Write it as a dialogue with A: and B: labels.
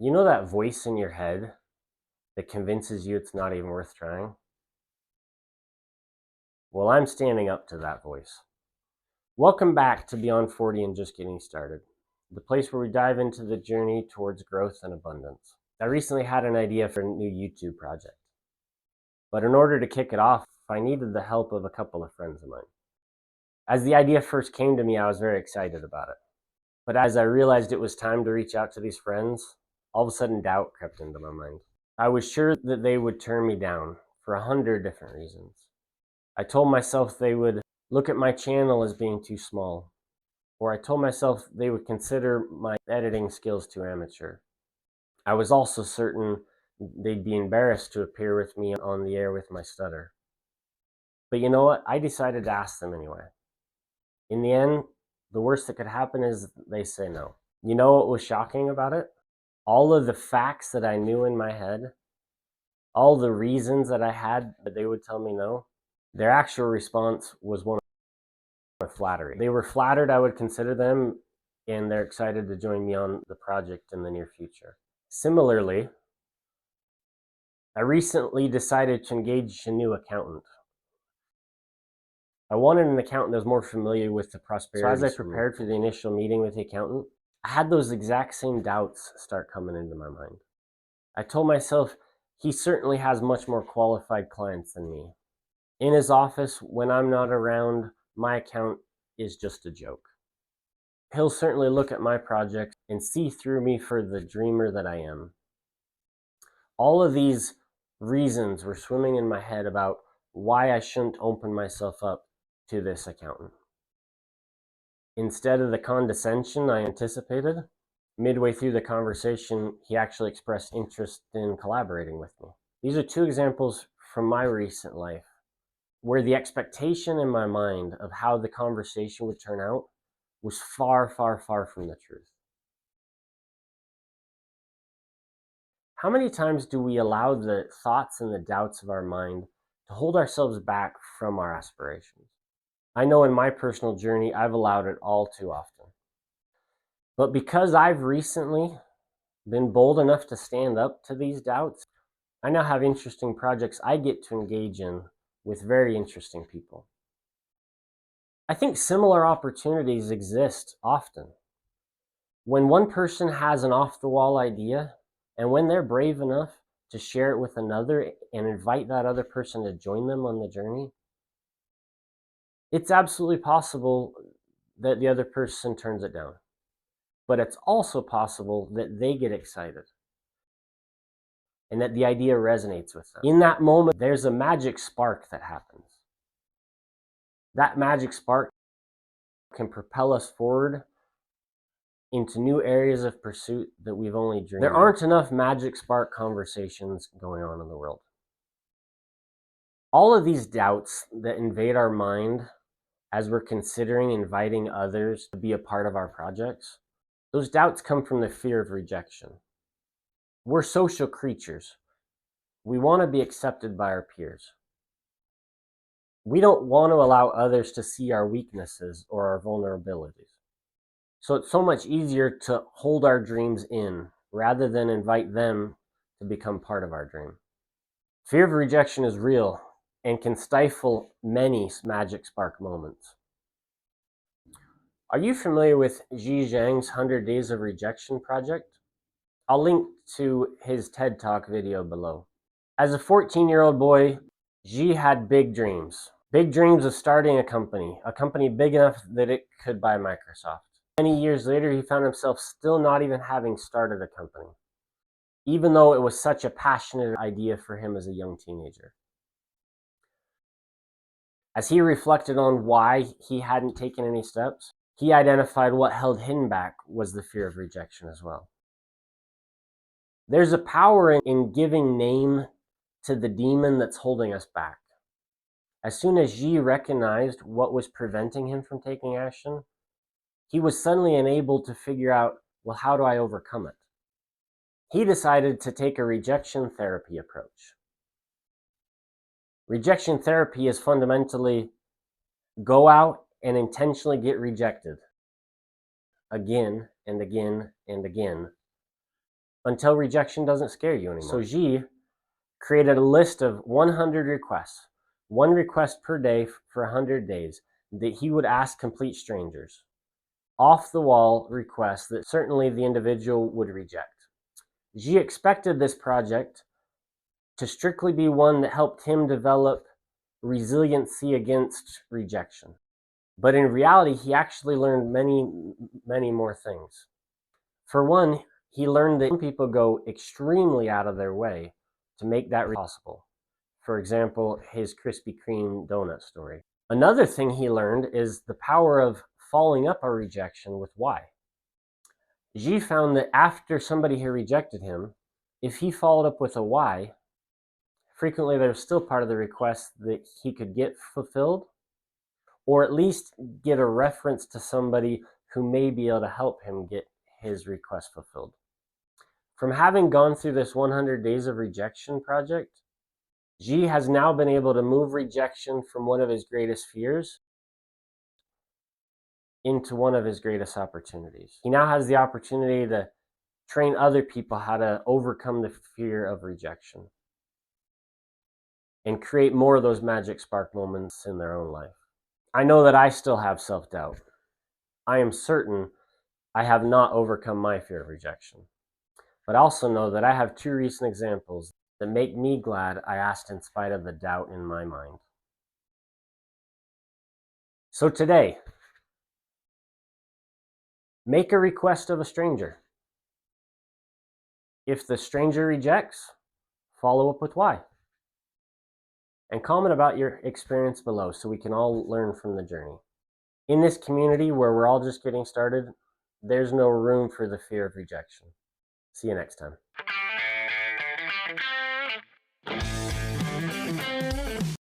A: You know that voice in your head that convinces you it's not even worth trying? Well, I'm standing up to that voice. Welcome back to Beyond 40 and Just Getting Started, the place where we dive into the journey towards growth and abundance. I recently had an idea for a new YouTube project, but in order to kick it off, I needed the help of a couple of friends of mine. As the idea first came to me, I was very excited about it. But as I realized it was time to reach out to these friends, all of a sudden doubt crept into my mind. I was sure that they would turn me down for 100 different reasons. I told myself they would look at my channel as being too small, or I told myself they would consider my editing skills too amateur. I was also certain they'd be embarrassed to appear with me on the air with my stutter. But you know what? I decided to ask them anyway. In the end, the worst that could happen is they say no. You know what was shocking about it? All of the facts that I knew in my head, all the reasons that I had that they would tell me no, their actual response was one of flattery. They were flattered I would consider them, and they're excited to join me on the project in the near future. Similarly, I recently decided to engage a new accountant. I wanted an accountant that was more familiar with the prosperity. So as I prepared for the initial meeting with the accountant, I had those exact same doubts start coming into my mind. I told myself, he certainly has much more qualified clients than me. In his office, when I'm not around, my account is just a joke. He'll certainly look at my project and see through me for the dreamer that I am. All of these reasons were swimming in my head about why I shouldn't open myself up to this accountant. Instead of the condescension I anticipated, midway through the conversation, he actually expressed interest in collaborating with me. These are two examples from my recent life where the expectation in my mind of how the conversation would turn out was far, far, far from the truth. How many times do we allow the thoughts and the doubts of our mind to hold ourselves back from our aspirations? I know in my personal journey, I've allowed it all too often. But because I've recently been bold enough to stand up to these doubts, I now have interesting projects I get to engage in with very interesting people. I think similar opportunities exist often. When one person has an off-the-wall idea, and when they're brave enough to share it with another and invite that other person to join them on the journey, it's absolutely possible that the other person turns it down. But it's also possible that they get excited and that the idea resonates with them. In that moment, there's a magic spark that happens. That magic spark can propel us forward into new areas of pursuit that we've only dreamed. There aren't enough magic spark conversations going on in the world. All of these doubts that invade our mind as we're considering inviting others to be a part of our projects, those doubts come from the fear of rejection. We're social creatures. We want to be accepted by our peers. We don't want to allow others to see our weaknesses or our vulnerabilities. So it's so much easier to hold our dreams in rather than invite them to become part of our dream. Fear of rejection is real and can stifle many magic spark moments. Are you familiar with Xi Zhang's 100 Days of Rejection project? I'll link to his TED Talk video below. As a 14-year-old boy, Xi had big dreams of starting a company big enough that it could buy Microsoft. Many years later, he found himself still not even having started a company, even though it was such a passionate idea for him as a young teenager. As he reflected on why he hadn't taken any steps, he identified what held him back was the fear of rejection as well. There's a power in giving name to the demon that's holding us back. As soon as Xi recognized what was preventing him from taking action, he was suddenly enabled to figure out, well, how do I overcome it? He decided to take a rejection therapy approach. Rejection therapy is fundamentally go out and intentionally get rejected again and again and again until rejection doesn't scare you anymore. So G created a list of 100 requests, one request per day for 100 days that he would ask complete strangers. Off the wall requests that certainly the individual would reject. G expected this project to strictly be one that helped him develop resiliency against rejection. But in reality, he actually learned many more things. For one, he learned that some people go extremely out of their way to make that possible. For example, his Krispy Kreme donut story. Another thing he learned is the power of following up a rejection with why. G found that after somebody had rejected him, if he followed up with a why, frequently there's still part of the request that he could get fulfilled, or at least get a reference to somebody who may be able to help him get his request fulfilled. From having gone through this 100 Days of Rejection project, G has now been able to move rejection from one of his greatest fears into one of his greatest opportunities. He now has the opportunity to train other people how to overcome the fear of rejection and create more of those magic spark moments in their own life. I know that I still have self-doubt. I am certain I have not overcome my fear of rejection. But I also know that I have two recent examples that make me glad I asked in spite of the doubt in my mind. So today, make a request of a stranger. If the stranger rejects, follow up with why. And comment about your experience below so we can all learn from the journey. In this community where we're all just getting started, there's no room for the fear of rejection. See you next time.